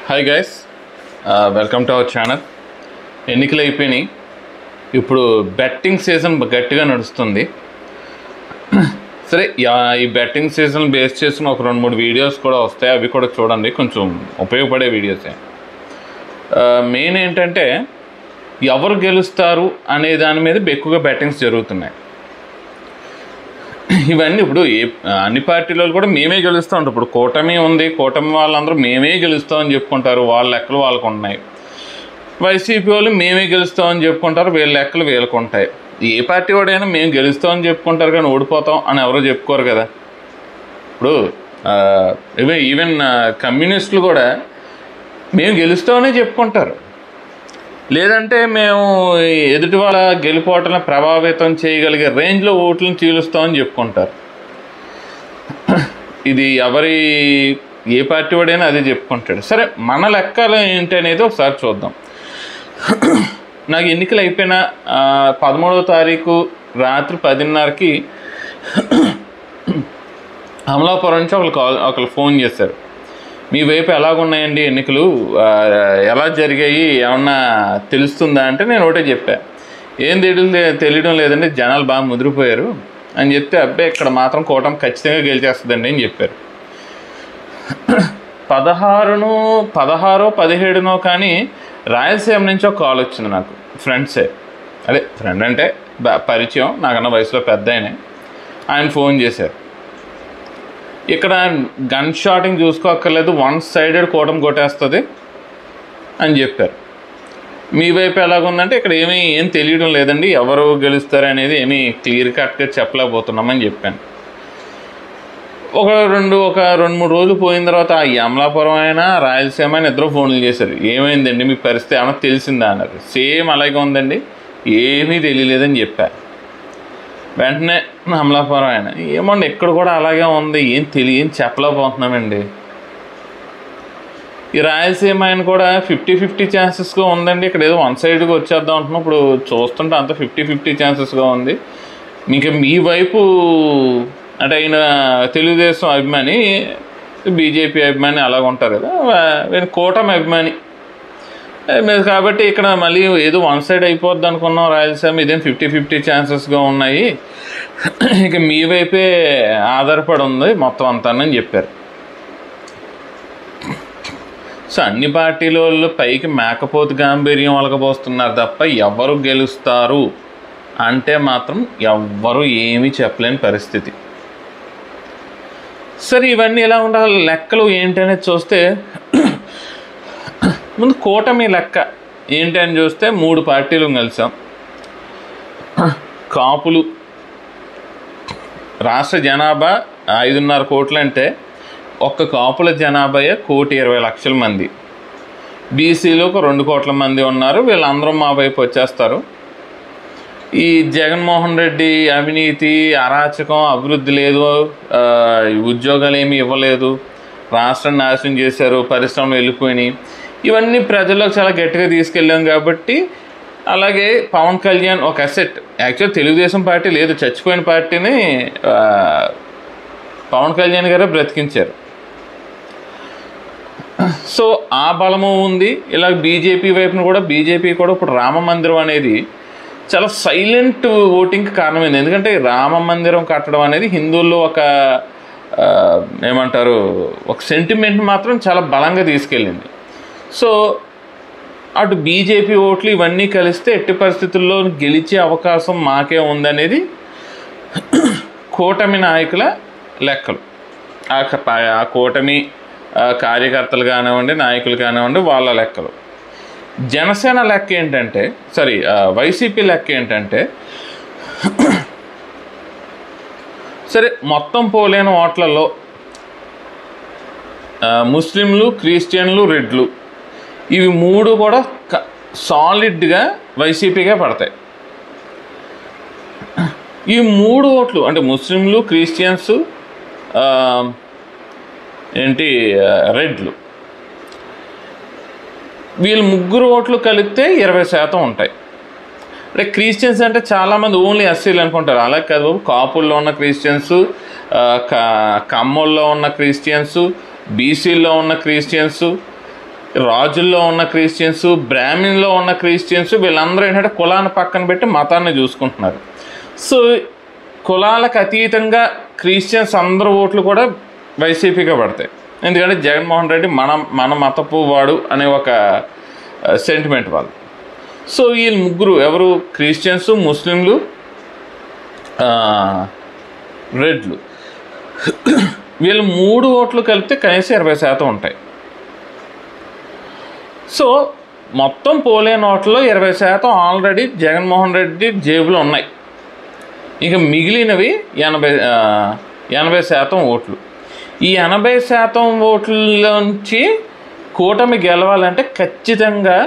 Hi guys, welcome to our channel. ఎన్నికలు అయిపోయినాయి. ఇప్పుడు బెట్టింగ్ సీజన్ గట్టిగా నడుస్తుంది. సరే, ఈ బెట్టింగ్ సీజన్ బేస్ చేసిన ఒక 2-3 వీడియోస్ కూడా వస్తాయి. అవి కూడా చూడండి, కొంచెం ఉపయోగపడే వీడియోసే. మెయిన్ ఏంటంటే ఎవరు గెలుస్తారు అనే దాని మీద ఎక్కువగా బెట్టింగ్స్ జరుగుతున్నాయి. ఇవన్నీ ఇప్పుడు అన్ని పార్టీలు కూడా మేమే గెలుస్తూ ఉంటాం. ఇప్పుడు కూటమి ఉంది, కూటమి వాళ్ళందరూ మేమే గెలుస్తామని చెప్పుకుంటారు, వాళ్ళ లెక్కలు వాళ్ళకు ఉన్నాయి. వైసీపీ వాళ్ళు మేమే గెలుస్తామని చెప్పుకుంటారు, వీళ్ళ లెక్కలు వీళ్ళకు ఉంటాయి. ఏ పార్టీ వాడైనా మేము గెలుస్తామని చెప్పుకుంటారు, కానీ ఓడిపోతాం అని ఎవరో చెప్పుకోరు కదా. ఇప్పుడు ఈవెన్ కమ్యూనిస్టులు కూడా మేము గెలుస్తామనే చెప్పుకుంటారు, లేదంటే మేము ఎదుటి వాళ్ళ గెలుపోవటాలను ప్రభావితం చేయగలిగే రేంజ్లో ఓట్లను చీలుస్తామని చెప్పుకుంటారు. ఇది ఏ పార్టీ వాడైనా అదే చెప్పుకుంటాడు. సరే, మన లెక్కలు ఏంటి అనేది ఒకసారి చూద్దాం. నాకు ఎన్నికలు అయిపోయిన 13వ తారీఖు రాత్రి 10:30కి అమలాపురం నుంచి ఒకరు ఫోన్ చేశారు. మీ వైపు ఎలాగున్నాయండి ఎన్నికలు, ఎలా జరిగాయి, ఏమన్నా తెలుస్తుందా అంటే నేను ఒకటే చెప్పా, ఏం తెలియడం లేదండి, జనాలు బాగా ముదిరిపోయారు అని చెప్తే, అబ్బాయి ఇక్కడ మాత్రం కూటమి ఖచ్చితంగా గెలిచేస్తుందండి అని చెప్పారు. 16-17 కానీ రాయలసీమ నుంచి ఒక కాల్ వచ్చింది నాకు. ఫ్రెండ్సే, అదే ఫ్రెండ్ అంటే పరిచయం, నాకన్నా వయసులో పెద్ద ఆయన ఫోన్ చేశారు. ఇక్కడ గన్ షాటింగ్ చూసుకోక్కర్లేదు, 1-sided కూటమి కొట్టేస్తుంది అని చెప్పారు. మీ వైపు ఎలాగుందంటే ఇక్కడ ఏం తెలియడం లేదండి, ఎవరు గెలుస్తారు అనేది ఏమీ క్లియర్ కట్గా చెప్పలేకపోతున్నామని చెప్పాను. ఒక 2-3 రోజులు పోయిన తర్వాత ఈ అమలాపురం అయినా రాయలసీమ అయినా ఇద్దరు ఫోన్లు చేశారు. ఏమైందండి మీ పరిస్థితి, ఏమన్నా తెలిసిందా అన్నారు. సేమ్ అలాగే ఉందండి, ఏమీ తెలియలేదని చెప్పారు. వెంటనే అమలాపురం ఆయన, ఏమండి ఇక్కడ కూడా అలాగే ఉంది, ఏం చెప్పలేకపోతున్నామండి. ఈ రాయలసీమ ఆయన కూడా 50-50 ఛాన్సెస్గా ఉందండి, ఇక్కడ ఏదో 1-sidedగా వచ్చేద్దాం అంటున్నాం. ఇప్పుడు చూస్తుంటే అంత 50-50 ఛాన్సెస్గా ఉంది. ఇంకా మీ వైపు అంటే ఆయన తెలుగుదేశం అభిమాని, బీజేపీ అభిమాని అలాగ ఉంటారు కదా, నేను కూటమి అభిమాని కాబట్టి ఇక్కడ మళ్ళీ ఏదో 1-side అయిపోద్ది అనుకున్నాం రాయలసీమ, ఇదేం 50-50 ఛాన్సెస్గా ఉన్నాయి, ఇక మీ వైపే ఆధారపడి ఉంది మొత్తం అంతానని చెప్పారు. సో అన్ని పార్టీల వాళ్ళు పైకి మేకపోతు గాంభీర్యం వలకపోస్తున్నారు తప్ప ఎవరు గెలుస్తారు అంటే మాత్రం ఎవ్వరు ఏమీ చెప్పలేని పరిస్థితి. సరే, ఇవన్నీ ఎలా ఉండాలి, లెక్కలు ఏంటనేది చూస్తే ముందు కూటమి లెక్క ఏంటి అని చూస్తే 3 పార్టీలు కలిసాం. కాపులు రాష్ట్ర జనాభా 5.5 కోట్లు అంటే ఒక్క కాపుల జనాభా 1,20,00,000 మంది. బీసీలో ఒక 2 కోట్ల మంది ఉన్నారు, వీళ్ళందరూ మా వైపు వచ్చేస్తారు. ఈ జగన్మోహన్ రెడ్డి అవినీతి, అరాచకం, అభివృద్ధి లేదు, ఉద్యోగాలు ఏమీ ఇవ్వలేదు, రాష్ట్రాన్ని నాశనం చేశారు, పరిశ్రమలు వెళ్ళిపోయినాయి, ఇవన్నీ ప్రజల్లోకి చాలా గట్టిగా తీసుకెళ్ళాం కాబట్టి. అలాగే పవన్ కళ్యాణ్ ఒక అసెట్. యాక్చువల్ తెలుగుదేశం పార్టీ లేదు, చచ్చిపోయిన పార్టీని పవన్ కళ్యాణ్ గారే బ్రతికించారు. సో ఆ బలము ఉంది. ఇలా బీజేపీ వైపున కూడా ఇప్పుడు రామ మందిరం అనేది చాలా సైలెంట్ ఓటింగ్కి కారణమైంది. ఎందుకంటే రామ మందిరం కట్టడం అనేది హిందువుల్లో ఒక సెంటిమెంట్ మాత్రం చాలా బలంగా తీసుకెళ్ళింది. సో అటు బీజేపీ ఓట్లు ఇవన్నీ కలిస్తే ఎట్టి పరిస్థితుల్లో గెలిచే అవకాశం మాకే ఉందనేది కూటమి నాయకుల లెక్కలు. ఆ కూటమి కార్యకర్తలు కానివ్వండి, నాయకులు కానివ్వండి, వాళ్ళ లెక్కలు. జనసేన లెక్క ఏంటంటే, వైసీపీ లెక్క ఏంటంటే, సరే మొత్తం పోలేని ఓట్లలో ముస్లింలు, క్రిస్టియన్లు, రెడ్లు ఇవి 3 కూడా సాలిడ్గా వైసీపీగా పడతాయి. ఈ 3 ఓట్లు అంటే ముస్లింలు, క్రిస్టియన్స్, రెడ్లు, వీళ్ళు 3 ఓట్లు కలిపితే 20% ఉంటాయి. అంటే క్రిస్టియన్స్ అంటే చాలామంది ఓన్లీ ఎస్సీలు అనుకుంటారు, అలా కాదు బాబు. కాపుల్లో ఉన్న క్రిస్టియన్స్, కమ్మల్లో ఉన్న క్రిస్టియన్స్, బీసీల్లో ఉన్న క్రిస్టియన్స్, రాజుల్లో ఉన్న క్రిస్టియన్స్, బ్రాహ్మణుల్లో ఉన్న క్రిస్టియన్స్ వీళ్ళందరూ ఏంటంటే కులాన్ని పక్కన పెట్టి మతాన్ని చూసుకుంటున్నారు. సో కులాలకు అతీతంగా క్రిస్టియన్స్ అందరూ ఓట్లు కూడా వైసీపీగా పడతాయి. ఎందుకంటే జగన్మోహన్ రెడ్డి మన మతపు వాడు అనే ఒక సెంటిమెంట్ వాళ్ళు. సో వీళ్ళు ముగ్గురు ఎవరు, క్రిస్టియన్స్, ముస్లింలు, రెడ్లు, వీళ్ళు 3 ఓట్లు కలిపితే కనీసం 20% ఉంటాయి. సో మొత్తం పోలేని ఓట్లలో 20% ఆల్రెడీ జగన్మోహన్ రెడ్డి జేబులో ఉన్నాయి. ఇక మిగిలినవి 80% ఓట్లు. ఈ 80% ఓట్లలోంచి కూటమి గెలవాలంటే ఖచ్చితంగా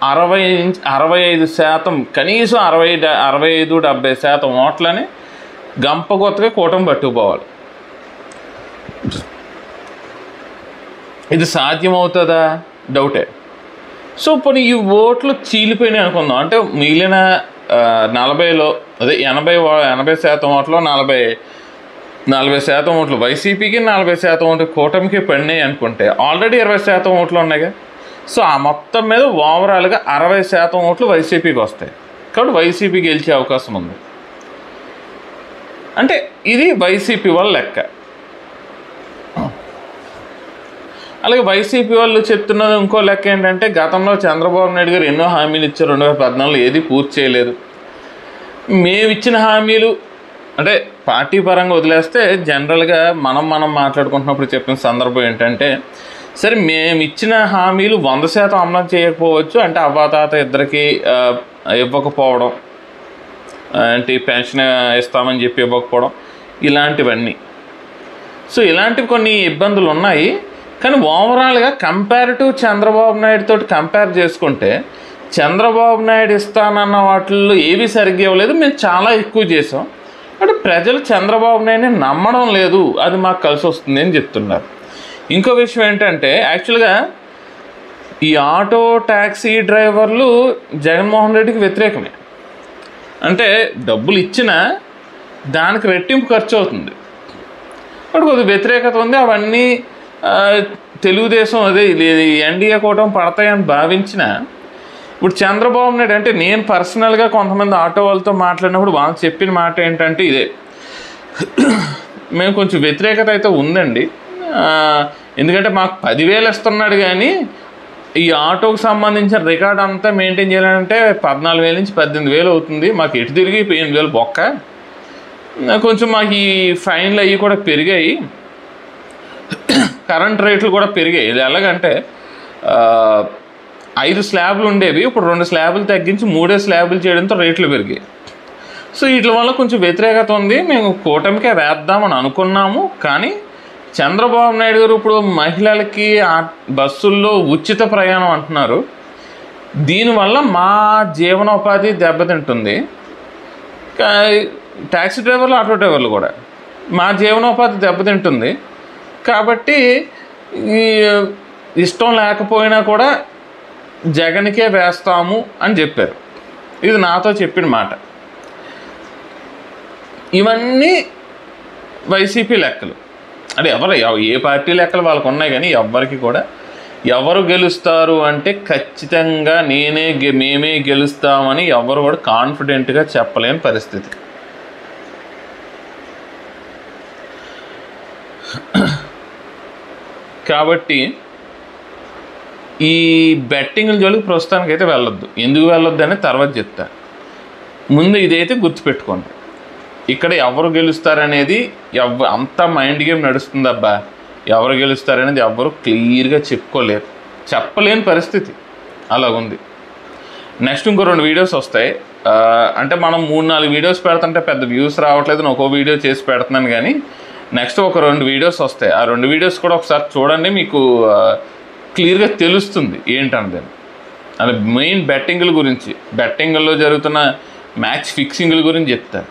65%, కనీసం 65-70% ఓట్లని గంపగొత్తగా కూటమి పట్టుకుపోవాలి. ఇది సాధ్యమవుతుందా? డౌటే. సో ఇప్పుడు ఈ ఓట్లు చీలిపోయినాయి అనుకుందాం. అంటే మిగిలిన 40లో అదే 80% ఓట్లో 40% ఓట్లు వైసీపీకి, 40% ఓట్లు కూటమికి పడినాయి అనుకుంటే ఆల్రెడీ 20% ఓట్లు ఉన్నాయిగా. సో ఆ మొత్తం మీద ఓవరాల్గా 60% ఓట్లు వైసీపీకి వస్తాయి. కాబట్టి వైసీపీ గెలిచే అవకాశం ఉంది. అంటే ఇది వైసీపీ వాళ్ళ లెక్క. అలాగే వైసీపీ వాళ్ళు చెప్తున్నది ఇంకో లెక్క ఏంటంటే, గతంలో చంద్రబాబు నాయుడు గారు ఎన్నో హామీలు ఇచ్చారు, 2014లో ఏది పూర్తి చేయలేదు. మేము ఇచ్చిన హామీలు అంటే పార్టీ పరంగా వదిలేస్తే జనరల్గా మనం మాట్లాడుకుంటున్నప్పుడు చెప్పిన సందర్భం ఏంటంటే, సరే మేము ఇచ్చిన హామీలు 100% అమలు చేయకపోవచ్చు, అంటే అవ్వాతాత ఇద్దరికి ఇవ్వకపోవడం, అంటే పెన్షన్ ఇస్తామని చెప్పి ఇవ్వకపోవడం, ఇలాంటివన్నీ. సో ఇలాంటివి కొన్ని ఇబ్బందులు ఉన్నాయి. కానీ ఓవరాల్గా కంపారిటివ్ చంద్రబాబు నాయుడు తోటి కంపేర్ చేసుకుంటే, చంద్రబాబు నాయుడు ఇస్తానన్న వాటిల్లో ఏవి సరిగ్గా ఇవ్వలేదు, మేము చాలా ఎక్కువ చేసాం. అంటే ప్రజలు చంద్రబాబు నాయుడిని నమ్మడం లేదు, అది మాకు కలిసి వస్తుంది అని చెప్తున్నారు. ఇంకో విషయం ఏంటంటే, యాక్చువల్గా ఈ ఆటో ట్యాక్సీ డ్రైవర్లు జగన్మోహన్ రెడ్డికి వ్యతిరేకమే. అంటే డబ్బులు ఇచ్చినా దానికి రెట్టింపు ఖర్చు అవుతుంది. అప్పుడు కొద్దిగా వ్యతిరేకత ఉంది. అవన్నీ తెలుగుదేశం అదే ఎన్డీఏ కూటమి పడతాయని భావించిన ఇప్పుడు చంద్రబాబు నాయుడు, అంటే నేను పర్సనల్గా కొంతమంది ఆటో వాళ్ళతో మాట్లాడినప్పుడు వాళ్ళు చెప్పిన మాట ఏంటంటే ఇదే, మేము కొంచెం వ్యతిరేకత అయితే ఉందండి. ఎందుకంటే మాకు 10,000 ఇస్తున్నాడు, కానీ ఈ ఆటోకి సంబంధించిన రికార్డ్ అంతా మెయింటైన్ చేయాలంటే 14,000 నుంచి 18,000 అవుతుంది. మాకు ఎటు తిరిగి 8,000 బొక్క. కొంచెం మాకు ఈ ఫైన్లు అవి కూడా పెరిగాయి, కరెంట్ రేట్లు కూడా పెరిగాయి. ఇది ఎలాగంటే 5 స్లాబ్లు ఉండేవి, ఇప్పుడు 2 స్లాబులు తగ్గించి 3 స్లాబులు చేయడంతో రేట్లు పెరిగాయి. సో వీటి వల్ల కొంచెం వ్యతిరేకత ఉంది. మేము కూటమికే వేద్దామని అనుకున్నాము, కానీ చంద్రబాబు నాయుడు గారు ఇప్పుడు మహిళలకి బస్సుల్లో ఉచిత ప్రయాణం అంటున్నారు. దీనివల్ల మా జీవనోపాధి దెబ్బతింటుంది. ట్యాక్సీ డ్రైవర్లు, ఆటో డ్రైవర్లు కూడా మా జీవనోపాధి దెబ్బతింటుంది. కాబట్టి ఇష్టం లేకపోయినా కూడా జగన్కే వేస్తాము అని చెప్పారు. ఇది నాతో చెప్పిన మాట. ఇవన్నీ వైసీపీ లెక్కలు. అంటే ఏ పార్టీ లెక్కలు వాళ్ళకు ఉన్నాయి, కానీ ఎవ్వరికి కూడా ఎవరు గెలుస్తారు అంటే ఖచ్చితంగా మేమే గెలుస్తామని ఎవరు కూడా కాన్ఫిడెంట్గా చెప్పలేని పరిస్థితి. కాబట్టి ఈ బెట్టింగ్ల జోలికి ప్రస్తుతానికి అయితే వెళ్ళొద్దు. ఎందుకు వెళ్ళొద్దు అని తర్వాత చెప్తా. ముందు ఇదైతే గుర్తుపెట్టుకోండి, ఇక్కడ ఎవరు గెలుస్తారనేది అంత మైండ్ గేమ్ నడుస్తుంది అబ్బా. ఎవరు గెలుస్తారనేది ఎవరు క్లియర్గా చెప్పుకోలేరు, చెప్పలేని పరిస్థితి అలాగుంది. నెక్స్ట్ ఇంకో 2 వీడియోస్ వస్తాయి. అంటే మనం 3-4 వీడియోస్ పెడుతుంటే పెద్ద వ్యూస్ రావట్లేదు, నేను ఒక్కో వీడియో చేసి పెడుతున్నాను. కానీ నెక్స్ట్ ఒక 2 వీడియోస్ వస్తాయి. ఆ 2 వీడియోస్ కూడా ఒకసారి చూడండి, మీకు క్లియర్గా తెలుస్తుంది ఏంటన్నది. అది మెయిన్ బెట్టింగ్ల గురించి, బెట్టింగ్లో జరుగుతున్న మ్యాచ్ ఫిక్సింగ్ల గురించి చెప్తారు.